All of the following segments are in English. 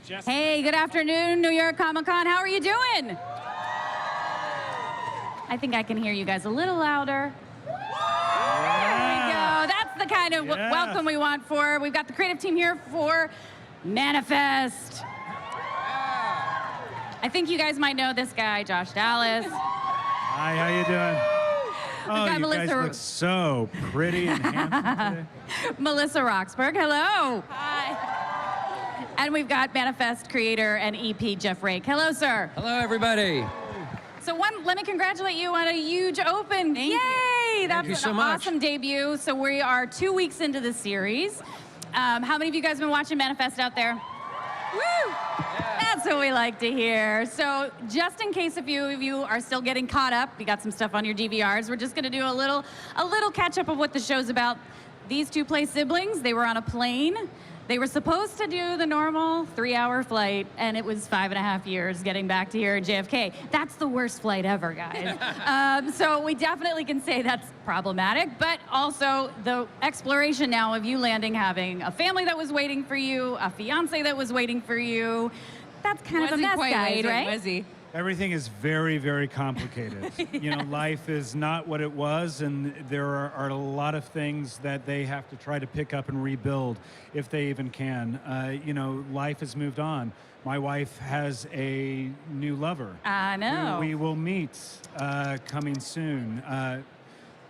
Hey, good afternoon, New York Comic Con. How are you doing? I think I can hear you guys a little louder. There we go. That's the kind of welcome we want for. We've got the creative team here for Manifest. I think you guys might know this guy, Josh Dallas. Hi, how you doing? Oh, you Melissa guys look so pretty and handsome today. Melissa Roxburgh, hello. Hi. And we've got Manifest creator and EP Jeff Rake. Hello, sir. Hello, everybody. So let me congratulate you on a huge open. Yay! That's you so an much. awesome debut. So we are 2 weeks into the series. How many of you guys have been watching Manifest out there? Woo! Yeah. That's what we like to hear. So just in case a few of you are still getting caught up, you got some stuff on your DVRs, we're just gonna do a little catch up of what the show's about. These two play siblings. They were on a plane. They were supposed to do the normal 3-hour flight, and it was 5.5 years getting back to here at JFK. That's the worst flight ever, guys. So we definitely can say that's problematic, but also the exploration now of you landing, having a family that was waiting for you, a fiance that was waiting for you. That's kind of a mess, guys, right? Was he? Everything is very, very complicated. You know, life is not what it was, and there are a lot of things that they have to try to pick up and rebuild, if they even can. You know, life has moved on. My wife has a new lover. I know. We will meet coming soon.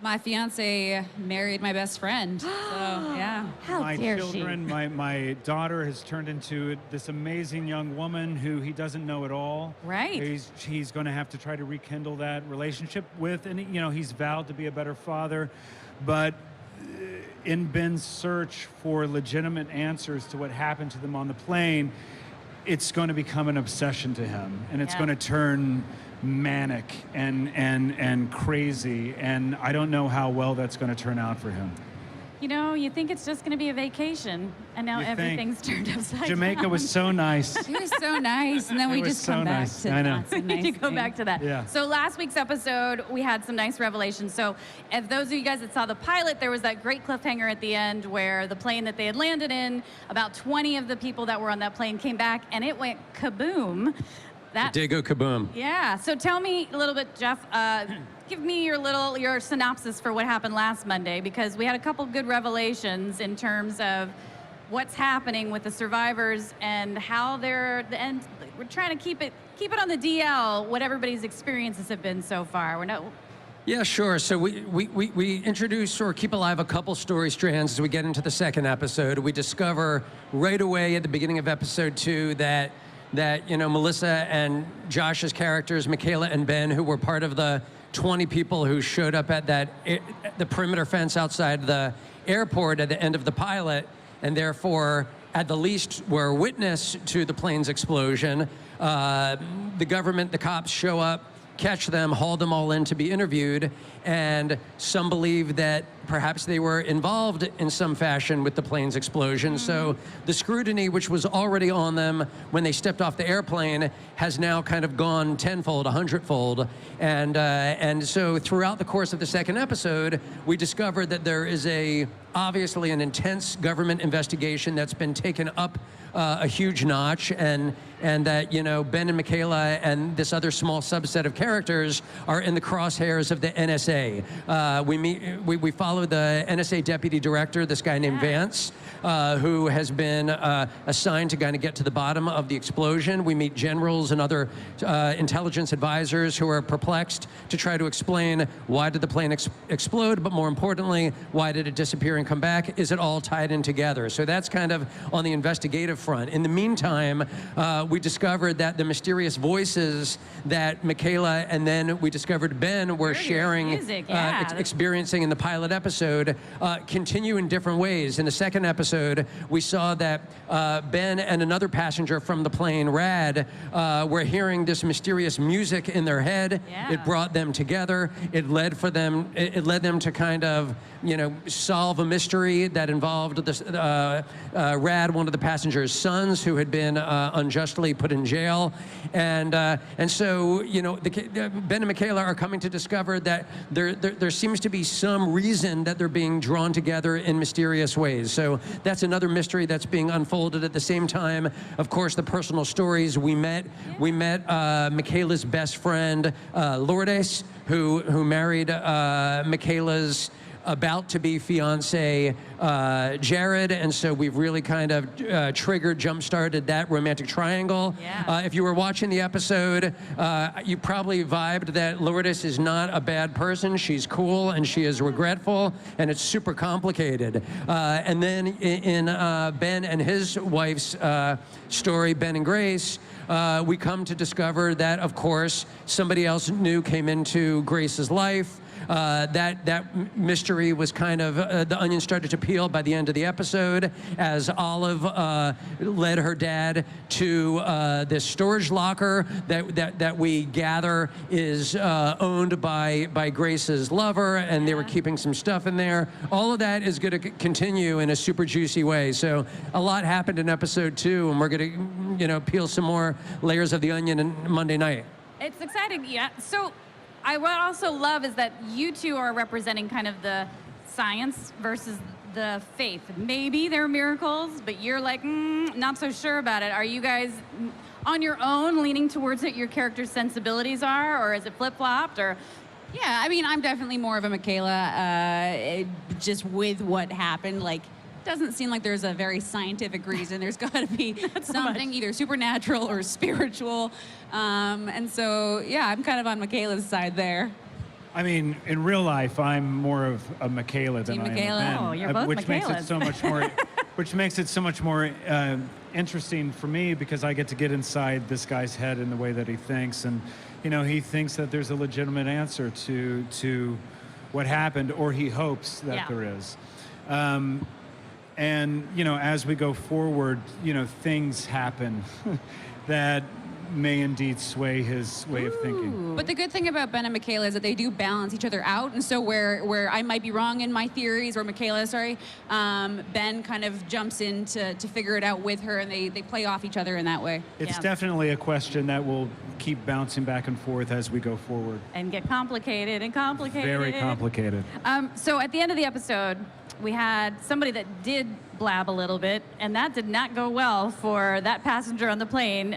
My fiance married my best friend. So, yeah. How my dare children, she? my daughter has turned into this amazing young woman who he doesn't know at all. Right. He's going to have to try to rekindle that relationship with, and you know, he's vowed to be a better father. But in Ben's search for legitimate answers to what happened to them on the plane, it's going to become an obsession to him, and it's going to turn manic and crazy, and I don't know how well that's going to turn out for him. You know, you think it's just going to be a vacation, and now everything's turned upside Jamaica down. was so nice. He was so nice, and then we just come back to I know. not so We nice need to go thing. back to that. Yeah. So last week's episode, we had some nice revelations. So if those of you guys that saw the pilot, there was that great cliffhanger at the end where the plane that they had landed in, about 20 of the people that were on that plane came back, and it went kaboom. That, Dago kaboom. yeah. So tell me a little bit, Jeff. Give me your synopsis for what happened last Monday, because we had a couple good revelations in terms of what's happening with the survivors and how they're. And we're trying to keep it on the DL. What everybody's experiences have been so far. We're not. Yeah, sure. So we introduce or keep alive a couple story strands as we get into the second episode. We discover right away at the beginning of episode 2 that you know, Melissa and Josh's characters, Michaela and Ben, who were part of the 20 people who showed up at the perimeter fence outside the airport at the end of the pilot, and therefore at the least were a witness to the plane's explosion. The government, the cops show up, catch them, haul them all in to be interviewed, and some believe that perhaps they were involved in some fashion with the plane's explosion. So the scrutiny, which was already on them when they stepped off the airplane, has now kind of gone tenfold, 100-fold. And so throughout the course of the second episode, we discovered that there is obviously an intense government investigation that's been taken up a huge notch, and that, you know, Ben and Michaela and this other small subset of characters are in the crosshairs of the NSA. We follow the NSA deputy director, this guy named Vance, who has been assigned to kind of get to the bottom of the explosion. We meet generals and other intelligence advisors who are perplexed to try to explain why did the plane explode, but more importantly, why did it disappear and come back? Is it all tied in together? So that's kind of on the investigative front. In the meantime, we discovered that the mysterious voices that Michaela and then we discovered Ben were sharing, experiencing in the pilot episode continue in different ways. In the second episode, we saw that Ben and another passenger from the plane, Rad, were hearing this mysterious music in their head. Yeah. It brought them together. It led them to kind of, you know, solve a mystery that involved this, Rad, one of the passengers' sons, who had been unjustly put in jail, and so, you know, Ben and Michaela are coming to discover that there seems to be some reason and that they're being drawn together in mysterious ways. So that's another mystery that's being unfolded at the same time. Of course, the personal stories we met. We met Michaela's best friend, Lourdes, who married Michaela's about-to-be fiance, Jared, and so we've really kind of triggered, jump-started that romantic triangle. Yeah. If you were watching the episode, you probably vibed that Lourdes is not a bad person. She's cool, and she is regretful, and it's super complicated. And then in Ben and his wife's story, Ben and Grace, we come to discover that, of course, somebody else new came into Grace's life. That mystery was kind of, the onion started to peel by the end of the episode as Olive led her dad to this storage locker that we gather is owned by Grace's lover, and they were keeping some stuff in there. All of that is going to continue in a super juicy way. So a lot happened in episode 2, and we're going to, peel some more layers of the onion on Monday night. It's exciting, yeah. So I what I also love is that you two are representing kind of the science versus the faith. Maybe they're miracles, but you're like, not so sure about it. Are you guys on your own leaning towards what your character's sensibilities are, or is it flip-flopped, or? Yeah, I mean, I'm definitely more of a Michaela, just with what happened. Like, doesn't seem like there's a very scientific reason. There's got to be something either supernatural or spiritual. And so, yeah, I'm kind of on Michaela's side there. I mean, in real life, I'm more of a Michaela than Team I am Michaela? a Ben, Oh, you're both which makes it Michaelas. so much more, which makes it so much more interesting for me because I get to get inside this guy's head in the way that he thinks, and he thinks that there's a legitimate answer to what happened, or he hopes that there is. And, as we go forward, things happen that may indeed sway his way of thinking. But the good thing about Ben and Michaela is that they do balance each other out. And so where I might be wrong in my theories, or Michaela, sorry, Ben kind of jumps in to figure it out with her, and they play off each other in that way. It's definitely a question that will keep bouncing back and forth as we go forward. And get complicated and complicated. Very complicated. So at the end of the episode, we had somebody that did blab a little bit, and that did not go well for that passenger on the plane.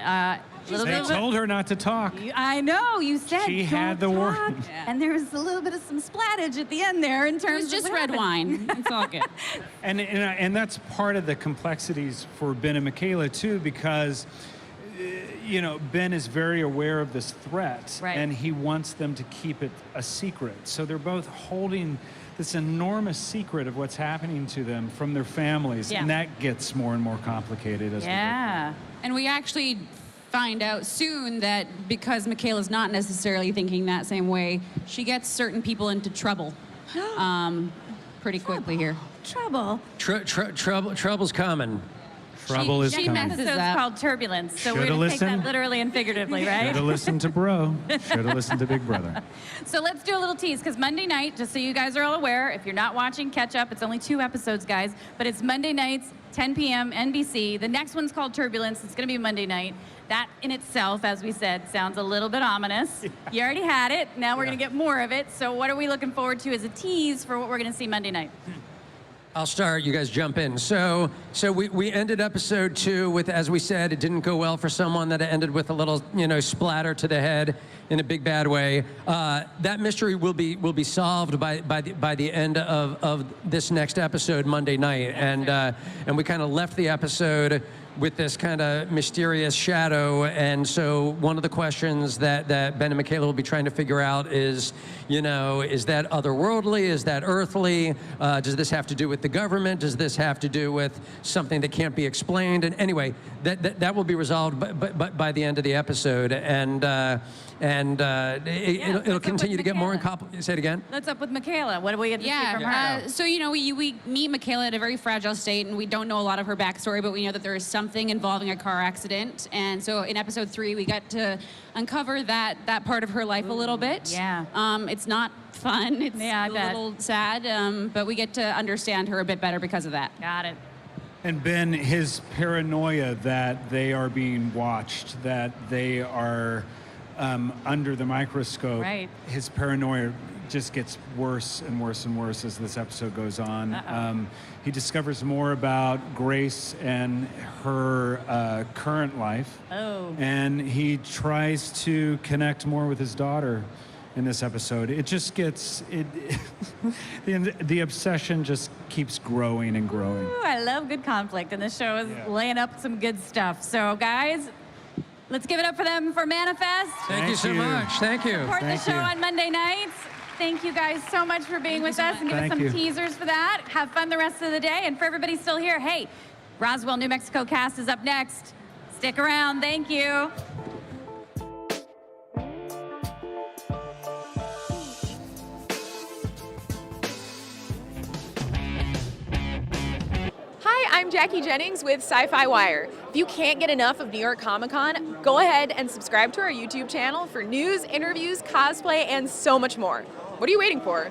They told her not to talk. I know, you said She don't had the talk. warning. Yeah. And there was a little bit of some splattage at the end there in It terms was just of what red happened. wine. It's all good. And that's part of the complexities for Ben and Michaela too, because Ben is very aware of this threat, Right. and he wants them to keep it a secret. So they're both holding this enormous secret of what's happening to them from their families, Yeah. and that gets more and more complicated as we go. Yeah. And we actually find out soon that because Michaela's not necessarily thinking that same way, she gets certain people into trouble pretty quickly here. Trouble. Trouble's coming. Trouble is She coming. episode's up. called Turbulence, so Shoulda we're going to take that listened. literally and figuratively, right? Should have listened to Bro. Should have listened to Big Brother. So let's do a little tease, because Monday night, just so you guys are all aware, if you're not watching, catch up. It's only 2 episodes, guys, but it's Monday nights, 10 p.m. NBC. The next one's called Turbulence. It's going to be Monday night. That in itself, as we said, sounds a little bit ominous. You already had it. Now we're going to get more of it. So what are we looking forward to as a tease for what we're going to see Monday night? I'll start, you guys jump in. So we ended episode 2 with, as we said, it didn't go well for someone, that it ended with a little, splatter to the head in a big bad way. That mystery will be solved by the end of this next episode Monday night. And we kind of left the episode with this kind of mysterious shadow. And so one of the questions that Ben and Michaela will be trying to figure out is, is that otherworldly? Is that earthly? Does this have to do with the government? Does this have to do with something that can't be explained? And anyway, that will be resolved by the end of the episode. It'll continue to get more complicated. Say it again. Let's up with Michaela. What do we get to see from her? Yeah, so we meet Michaela in a very fragile state, and we don't know a lot of her backstory, but we know that there is something involving a car accident. And so in episode 3, we got to uncover that part of her life a little bit. Yeah. It's not fun. It's Yeah, I a bet. little sad, but we get to understand her a bit better because of that. Got it. And Ben, his paranoia that they are being watched, that they are under the microscope, Right. his paranoia just gets worse and worse and worse as this episode goes on. He discovers more about Grace and her current life. Oh. And he tries to connect more with his daughter in this episode. It just gets, the obsession just keeps growing and growing. Ooh, I love good conflict, and this show is laying up some good stuff. So, guys, let's give it up for them for Manifest. Thank you so much. Thank you. Support the Thank show you. on Monday nights. Thank you guys so much for being with us and give us Thank some you. teasers for that. Have fun the rest of the day. And for everybody still here, hey, Roswell, New Mexico cast is up next. Stick around. Thank you. Hi, I'm Jackie Jennings with SYFY WIRE. If you can't get enough of New York Comic Con, go ahead and subscribe to our YouTube channel for news, interviews, cosplay, and so much more. What are you waiting for?